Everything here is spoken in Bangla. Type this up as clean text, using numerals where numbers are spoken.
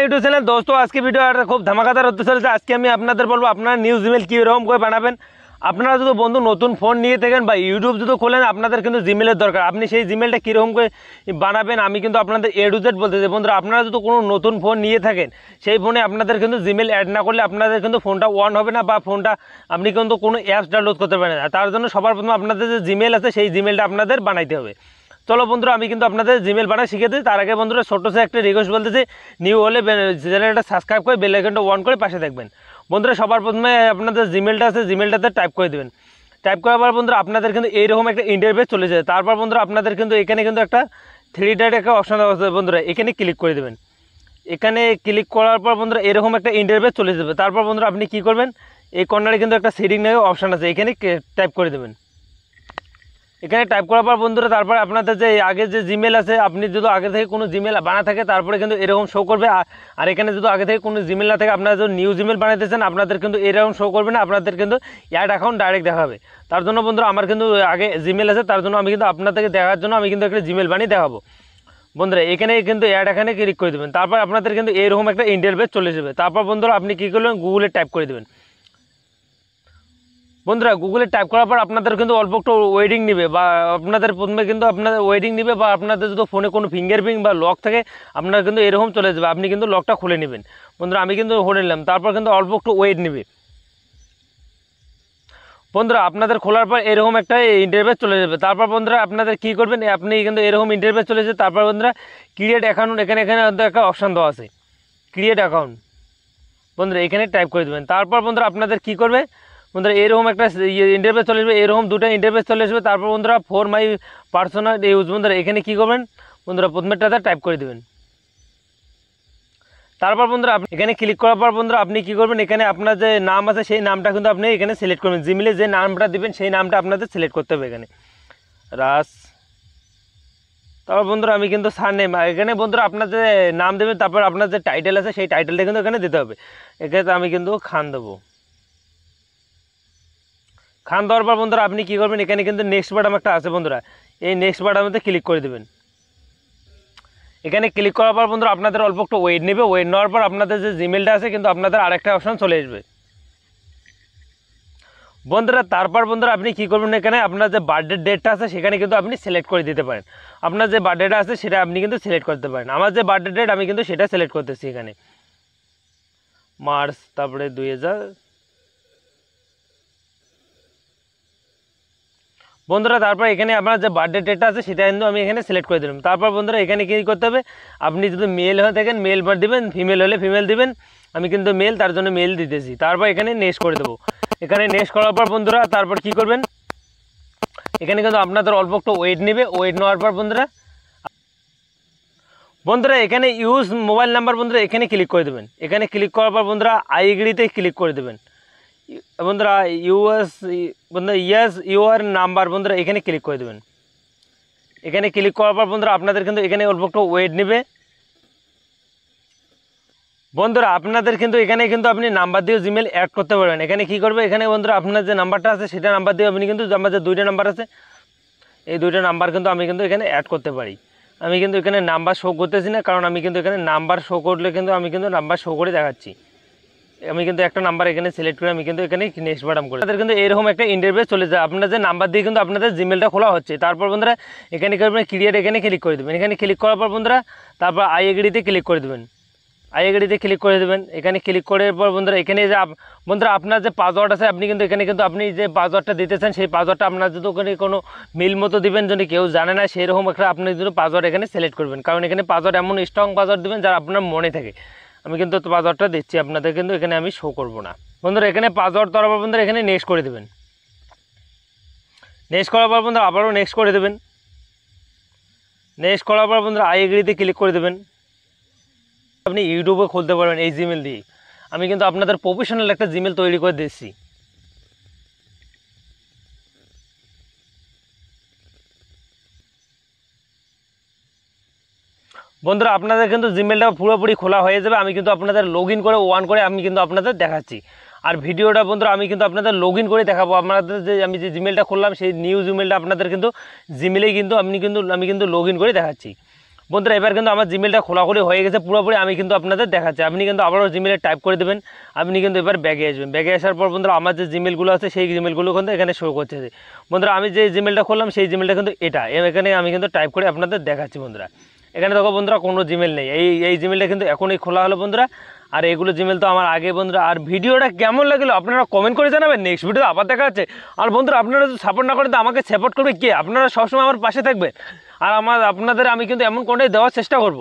ইউটিউব চ্যানেল दोस्तों आज की वीडियो खूब धमाकादार होते चलेছে। আজকে আমি আপনাদের বলবো আপনারা নিউজ ইমেল কীরকম করে বানাবেন। আপনারা যদি বন্ধু নতুন ফোন নিয়ে থাকেন বা ইউটিউব যদি খোলেন আপনাদের কিন্তু জিমেলের দরকার। আপনি সেই জিমেলটা কীরকম করে বানাবেন আমি কিন্তু আপনাদের এ টু জেড বলতে চাই। বন্ধুরা আপনারা যদি কোনো নতুন ফোন নিয়ে থাকেন সেই ফোনে আপনাদের কিন্তু জিমেল অ্যাড না করলে আপনাদের কিন্তু ফোনটা অন হবে না বা ফোনটা আপনি কিন্তু কোনো অ্যাপস ডাউনলোড করতে পারেন না। তার জন্য সবার প্রথমে আপনাদের যে জিমেল আছে সেই জিমেলটা আপনাদের বানাইতে হবে। চলো বন্ধুরা আমি কিন্তু আপনাদের জিমেল বানাই শিখে দিই। তার আগে বন্ধুরা ছোট্ট সে একটা রিকোয়েস্ট বলতেছি, নিউ হলে চ্যানেলটা সাবস্ক্রাইব করে বেল আইকনটা অন করে পাশে থাকবেন। বন্ধুরা সবার প্রথমে আপনাদের জিমেলটা আছে জিমেলটাতে টাইপ করে দেবেন। টাইপ করার পর বন্ধুরা আপনাদের কিন্তু এইরকম একটা ইন্টারফেস চলে যায়। তারপর বন্ধুরা আপনাদের কিন্তু এখানে কিন্তু একটা থ্রি ডট একটা অপশন আছে বন্ধুরা, এখানে ক্লিক করে দেবেন। এখানে ক্লিক করার পর বন্ধুরা এরকম একটা ইন্টারফেস চলে যাবে। তারপর বন্ধুরা আপনি কী করবেন, এই কর্নারে কিন্তু একটা সেটিং নামে অপশান আছে, এখানে টাইপ করে দেবেন। এখানে টাইপ করার পর বন্ধুরা তারপর আপনাদের যে আগে যে জিমেল আছে আপনি যদি আগে থেকে কোনো জিমেল বানা থাকে তারপরে কিন্তু এরকম শো করবে। আর এখানে যদি আগে থেকে কোনো জিমেল না থাকে আপনারা যদি নিউ জিমেল বানাইতেছেন আপনাদের কিন্তু এরকম শো করবে না, আপনাদের কিন্তু অ্যাড অ্যাকাউন্ট ডাইরেক্ট দেখাবে। তার জন্য বন্ধুরা আমার কিন্তু আগে জিমেল আছে, তার জন্য আমি কিন্তু আপনাদেরকে দেখার জন্য আমি কিন্তু একটা জিমেল বানিয়ে দেখাবো। বন্ধুরা এখানে কিন্তু অ্যাড এখানে ক্লিক করে দেবেন। তারপর আপনাদের কিন্তু এরকম একটা ইন্টারফেস চলে যাবে। তারপর বন্ধুরা আপনি কী করবেন, গুগলে টাইপ করে দেবেন। বন্ধুরা গুগলে টাইপ করার পর আপনাদের কিন্তু অল্প একটু ওয়েটিং নেবে বা আপনাদের প্রথমে কিন্তু আপনাদের ওয়েটিং নেবে বা আপনাদের যদি ফোনে কোনো ফিঙ্গারপ্রিন্ট বা লক থাকে আপনার কিন্তু এরকম চলে যাবে, আপনি কিন্তু লকটা খুলে নেবেন। বন্ধুরা আমি কিন্তু খুলে নিলাম। তারপর কিন্তু অল্প একটু ওয়েট নেবে। বন্ধুরা আপনাদের খোলার পর এরকম একটা ইন্টারফেস চলে যাবে। তারপর বন্ধুরা আপনাদের কী করবেন, আপনি কিন্তু এরকম ইন্টারফেস চলে যাবে। তারপর বন্ধুরা ক্রিয়েট অ্যাকাউন্ট এখানে একটা অপশান দেওয়া আছে ক্রিয়েট অ্যাকাউন্ট, বন্ধুরা এখানে টাইপ করে দেবেন। তারপর বন্ধুরা আপনাদের কী করবে, বন্ধুরা এরকম একটা ইন্টারফেস চলে আসবে, এরকম দুটো ইন্টারফেস চলে আসবে। তারপর বন্ধুরা ফর মাই পার্সোনাল ইউজ বন্ধুরা এখানে কী করবেন, বন্ধুরা প্রথমেরটাতে টাইপ করে দেবেন। তারপর বন্ধুরা এখানে ক্লিক করার পর বন্ধুরা আপনি কী করবেন, এখানে আপনার যে নাম আছে সেই নামটা কিন্তু আপনি এখানে সিলেক্ট করবেন। জিমেলে যে নামটা দেবেন সেই নামটা আপনাদের সিলেক্ট করতে হবে এখানে রাস। তারপর বন্ধুরা আমি কিন্তু সারনেম এখানে বন্ধুরা আপনার যে নাম দেবেন, তারপর আপনার যে টাইটেল আছে সেই টাইটেলটা কিন্তু এখানে দিতে হবে। এক্ষেত্রে আমি কিন্তু খান দেবো। খান দেওয়ার পর বন্ধুরা আপনি কী করবেন, এখানে কিন্তু নেক্সট বাটন একটা আছে বন্ধুরা, এই নেক্সট বাটনতে ক্লিক করে দেবেন। এখানে ক্লিক করার পর বন্ধুরা আপনাদের অল্প একটু ওয়েট নেবে। ওয়েট নেওয়ার পর আপনাদের যে জিমেলটা আছে কিন্তু আপনাদের আরেকটা অপশান চলে আসবে বন্ধুরা। তারপর বন্ধুরা আপনি কী করবেন, এখানে আপনার যে বার্থডে ডেটটা আছে সেখানে কিন্তু আপনি সিলেক্ট করে দিতে পারেন। আপনার যে বার্থডেটা আছে সেটা আপনি কিন্তু সিলেক্ট করতে পারেন। আমার যে বার্থডে ডেট আমি কিন্তু সেটা সিলেক্ট করতেছি এখানে মার্চ, তারপরে 2000 বন্ধুরা। তারপর এখানে আপনার যে বার্থডে ডেটটা আছে সেটা কিন্তু আমি এখানে সিলেক্ট করে দিলাম। তারপর বন্ধুরা এখানে কী করতে হবে, আপনি যদি মেল হয়ে থাকেন মেল দিবেন, ফিমেল হলে ফিমেল দিবেন। আমি কিন্তু মেল, তার জন্য মেল দিতেছি। তারপর এখানে নেক্সট করে দেবো। এখানে নেক্সট করার পর বন্ধুরা তারপর কী করবেন, এখানে কিন্তু আপনাদের অল্প একটু ওয়েট নেবে। ওয়েট নেওয়ার পর বন্ধুরা এখানে ইউজ মোবাইল নাম্বার বন্ধুরা এখানে ক্লিক করে দেবেন। এখানে ক্লিক করার পর বন্ধুরা আইডিতে ক্লিক করে দেবেন। বন্ধুরা ইয়েস ইউর নাম্বার বন্ধুরা এখানে ক্লিক করে দেবেন। এখানে ক্লিক করার পর বন্ধুরা আপনাদের কিন্তু এখানে অল্প একটু ওয়েট নেবে। বন্ধুরা আপনাদের কিন্তু এখানে কিন্তু আপনি নাম্বার দিয়ে জিমেল অ্যাড করতে পারবেন। এখানে কী করবে, এখানে বন্ধুরা আপনার যে নাম্বারটা আছে সেটা নাম্বার দিয়ে আপনি কিন্তু আমার যে দুইটা নাম্বার আছে এই দুইটা নাম্বার কিন্তু আমি কিন্তু এখানে অ্যাড করতে পারি। আমি কিন্তু এখানে নাম্বার শো করতেছি না, কারণ আমি কিন্তু এখানে নাম্বার শো করলে কিন্তু আমি কিন্তু নাম্বার শো করে দেখাচ্ছি। আমি কিন্তু একটা নাম্বার এখানে সিলেক্ট করে আমি কিন্তু এখানে নেক্সট বাটন করি। তাদের কিন্তু এরকম একটা ইন্টারফেস চলে যায়। আপনার যে নাম্বার দিয়ে কিন্তু আপনাদের জিমেলটা খোলা হচ্ছে। তারপর বন্ধুরা এখানে করবেন ক্রিয়েট, এখানে ক্লিক করে দেবেন। এখানে ক্লিক করার পর বন্ধুরা তারপর আই এগ্রিতে ক্লিক করে দেবেন। আই এগ্রিতে ক্লিক করে দেবেন। এখানে ক্লিক করার পর বন্ধুরা এখানে যে বন্ধুরা আপনার যে পাসওয়ার্ড আছে আপনি কিন্তু এখানে কিন্তু আপনি যে পাসওয়ার্ডটা দিতেছেন সেই পাসওয়ার্ডটা আপনার যদি ওখানে কোনো মিল মতো দিবেন, যদি কেউ জানে না সেরকম একটা আপনি যদি পাসওয়ার্ড এখানে সিলেক্ট করবেন, কারণ এখানে পাসওয়ার্ড এমন স্ট্রং পাসওয়ার্ড দেবেন যারা আপনার মনে থাকে। আমি কিন্তু পাসওয়ার্ডটা দিচ্ছি আপনাদের, কিন্তু এখানে আমি শো করব না বন্ধুরা। এখানে পাসওয়ার্ড দেওয়ার পর বন্ধুরা এখানে নেক্সট করে দেবেন। নেক্সট করার পর বন্ধুরা আবারও নেক্সট করে দেবেন। নেক্সট করার পর বন্ধুরা আই এগ্রিতে ক্লিক করে দেবেন। আপনি ইউটিউবে খুলতে পারবেন এই জিমেল দিয়ে। আমি কিন্তু আপনাদের প্রফেশনাল একটা জিমেল তৈরি করে দিচ্ছি। বন্ধুরা আপনাদের কিন্তু জিমেলটা পুরোপুরি খোলা হয়ে যাবে। আমি কিন্তু আপনাদের লগ ইন করে অন করে আমি কিন্তু আপনাদের দেখাচ্ছি। আর ভিডিওটা বন্ধুরা আমি কিন্তু আপনাদের লগ ইন করে দেখাবো। আপনাদের যে আমি যে জিমেলটা খুললাম সেই নিউ জিমেলটা আপনাদের কিন্তু জিমেলেই কিন্তু আমি কিন্তু লগ ইন করে দেখাচ্ছি। বন্ধুরা এবার কিন্তু আমার জিমেলটা খোলাখুলি হয়ে গেছে পুরোপুরি, আমি কিন্তু আপনাদের দেখাচ্ছি। আপনি কিন্তু আবারও জিমেলে টাইপ করে দেবেন, আপনি কিন্তু এবার ব্যাগে আসবেন। ব্যাগে আসার পর বন্ধুরা আমার যে জিমেলগুলো আছে সেই জিমেলগুলো কিন্তু এখানে শো করছে। বন্ধুরা আমি যে জিমেলটা খুললাম সেই জিমেলটা কিন্তু এটা, এখানে আমি কিন্তু টাইপ করে আপনাদের দেখাচ্ছি। বন্ধুরা এখানে দেখো বন্ধুরা কোনো জিমেল নেই, এই জিমেলটা কিন্তু এখনই খোলা হলো বন্ধুরা। আর এগুলো জিমেল তো আমার আগে বন্ধুরা। আর ভিডিওটা কেমন লাগলো আপনারা কমেন্ট করে জানাবেন। নেক্সট ভিডিও আবার দেখা হচ্ছে। আর বন্ধুরা আপনারা যদি সাপোর্ট না করেন তো আমাকে সাপোর্ট করবে কে? আপনারা সবসময় আমার পাশে থাকবেন, আর আপনাদের আমি কিন্তু এমন কন্টেন্ট দেওয়ার চেষ্টা করব।